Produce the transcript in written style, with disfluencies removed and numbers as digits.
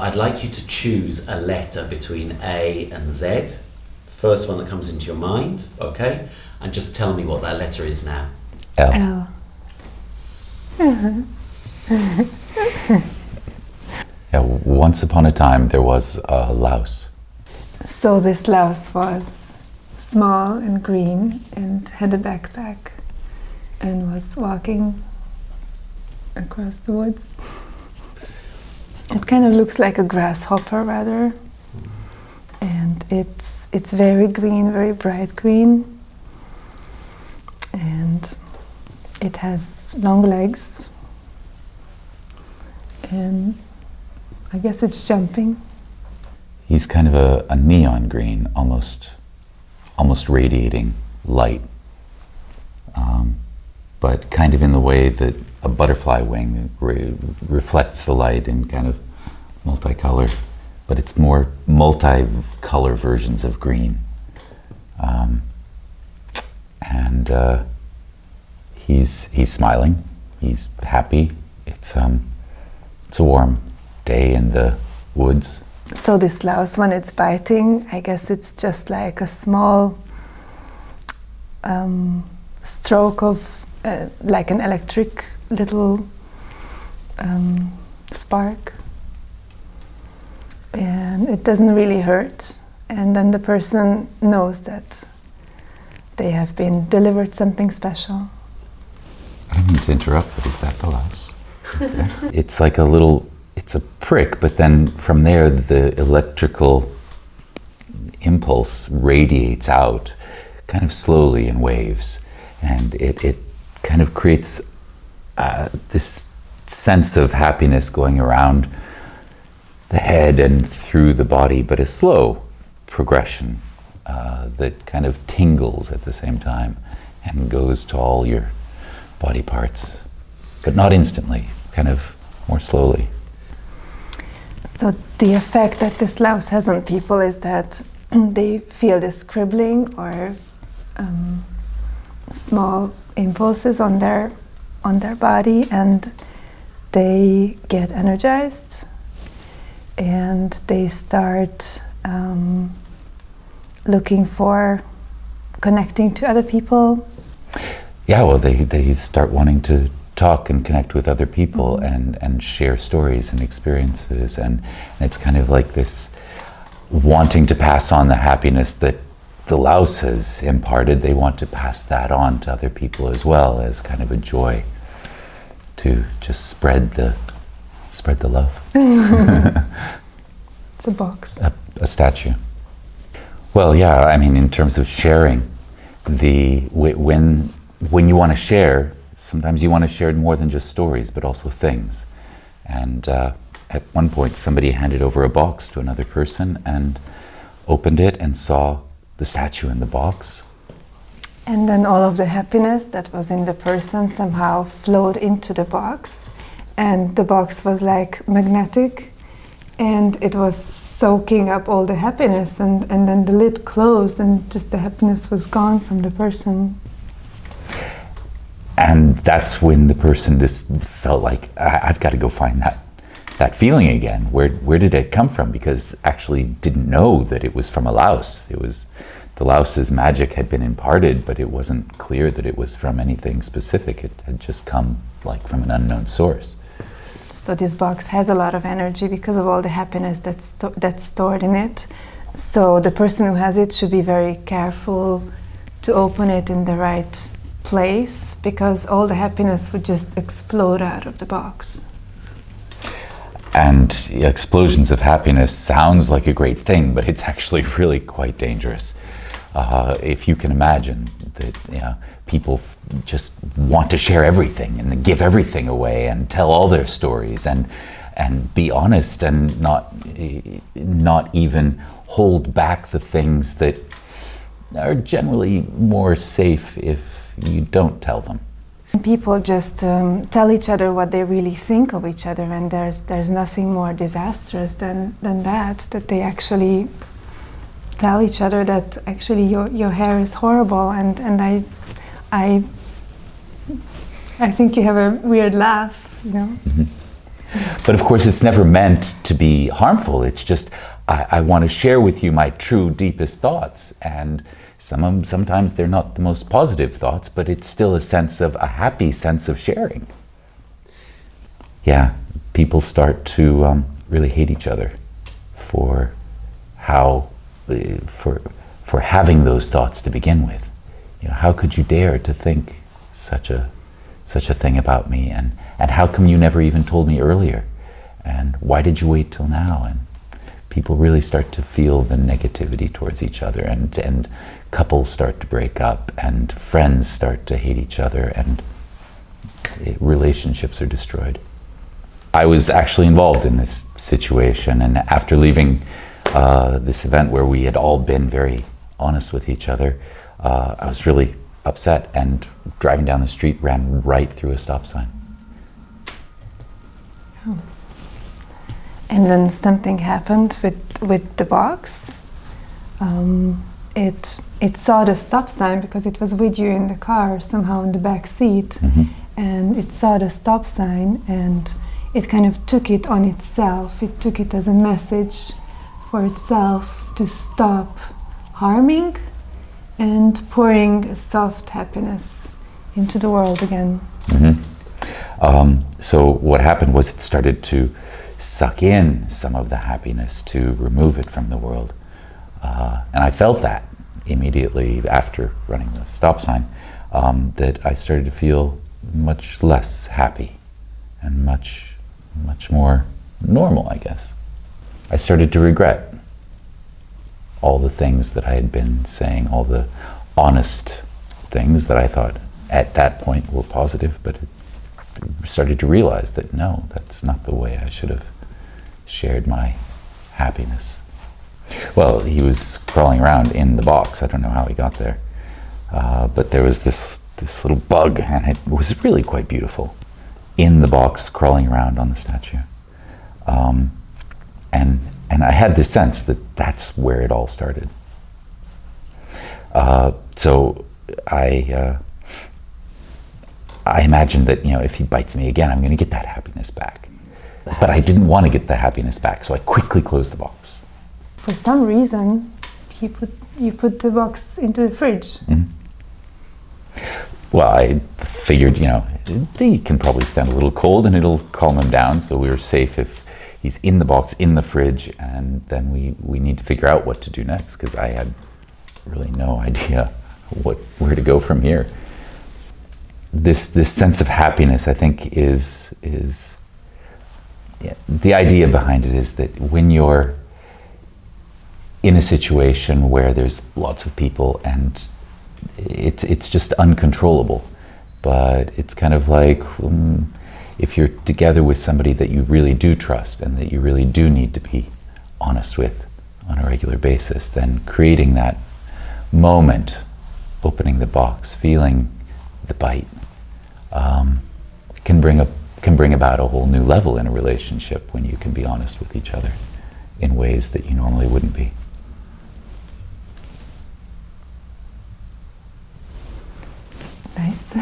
I'd like you to choose a letter between A and Z. First one that comes into your mind, okay? And just tell me what that letter is now. L. Yeah, once upon a time there was a louse. So this louse was small and green and had a backpack and was walking across the woods. It kind of looks like a grasshopper rather, and it's very green, very bright green, and it has long legs, and I guess it's jumping. He's kind of a neon green, almost radiating light, but kind of in the way that a butterfly wing reflects the light in kind of multicolor, but it's more multi-color versions of green. And he's smiling, he's happy. It's a warm day in the woods. So this louse, when it's biting, I guess it's just like a small stroke of like an electric little spark, and it doesn't really hurt, and then the person knows that they have been delivered something special. I didn't mean to interrupt, but is that the louse? It's like it's a prick, but then from there the electrical impulse radiates out kind of slowly in waves, and it kind of creates this sense of happiness going around the head and through the body, but a slow progression that kind of tingles at the same time and goes to all your body parts, but not instantly, kind of more slowly. So the effect that this louse has on people is that they feel this cribbling or small impulses on their body, and they get energized and they start looking for connecting to other people. Yeah, well, they start wanting to talk and connect with other people, and share stories and experiences, and it's kind of like this wanting to pass on the happiness that the louse has imparted. They want to pass that on to other people as well, as kind of a joy to just spread the love. It's a box. A statue. Well, yeah, I mean, in terms of sharing, when you want to share, sometimes you want to share more than just stories, but also things. And at one point, somebody handed over a box to another person and opened it and saw the statue in the box. And then all of the happiness that was in the person somehow flowed into the box. And the box was like magnetic, and it was soaking up all the happiness, and then the lid closed and just the happiness was gone from the person. And that's when the person just felt like, I've got to go find that feeling again. Where did it come from? Because actually didn't know that it was from a louse. It was, the louse's magic had been imparted, but it wasn't clear that it was from anything specific. It had just come like from an unknown source. So this box has a lot of energy because of all the happiness that's stored in it. So the person who has it should be very careful to open it in the right place, because all the happiness would just explode out of the box. And explosions of happiness sounds like a great thing, but it's actually really quite dangerous. If you can imagine that, people just want to share everything and give everything away and tell all their stories and be honest and not even hold back the things that are generally more safe if you don't tell them. People just tell each other what they really think of each other, and there's nothing more disastrous than that they actually tell each other that actually your hair is horrible, and I think you have a weird laugh, Mm-hmm. But of course, it's never meant to be harmful. It's just, I want to share with you my true, deepest thoughts. And sometimes they're not the most positive thoughts, but it's still a happy sense of sharing. Yeah, people start to really hate each other for having those thoughts to begin with. You know, how could you dare to think such a thing about me, and how come you never even told me earlier, and why did you wait till now? And people really start to feel the negativity towards each other, and couples start to break up, and friends start to hate each other, and relationships are destroyed. I was actually involved in this situation, and after leaving this event where we had all been very honest with each other, I was really upset, and driving down the street ran right through a stop sign. Oh. And then something happened with the box. It saw the stop sign because it was with you in the car, somehow in the back seat, Mm-hmm. and it saw the stop sign, and it kind of took it on itself. It took it as a message for itself to stop harming and pouring a soft happiness into the world again. Mm-hmm. So what happened was it started to suck in some of the happiness to remove it from the world. And I felt that immediately after running the stop sign, that I started to feel much less happy and much more normal, I guess. I started to regret all the things that I had been saying, all the honest things that I thought at that point were positive, but I started to realize that no, that's not the way I should have shared my happiness. Well, he was crawling around in the box. I don't know how he got there. But there was this little bug, and it was really quite beautiful, in the box, crawling around on the statue. And I had this sense that that's where it all started. So I imagined that, you know, if he bites me again, I'm going to get that happiness back. But I didn't want to get the happiness back, so I quickly closed the box. For some reason, you put the box into the fridge. Mm-hmm. Well, I figured, you know, he can probably stand a little cold and it'll calm him down, so we were safe if he's in the box, in the fridge, and then we need to figure out what to do next, because I had really no idea where to go from here. This sense of happiness, I think, is the idea behind it is that when you're in a situation where there's lots of people and it's just uncontrollable, but it's kind of like if you're together with somebody that you really do trust and that you really do need to be honest with on a regular basis, then creating that moment, opening the box, feeling the bite, can bring about a whole new level in a relationship when you can be honest with each other in ways that you normally wouldn't be. Nice.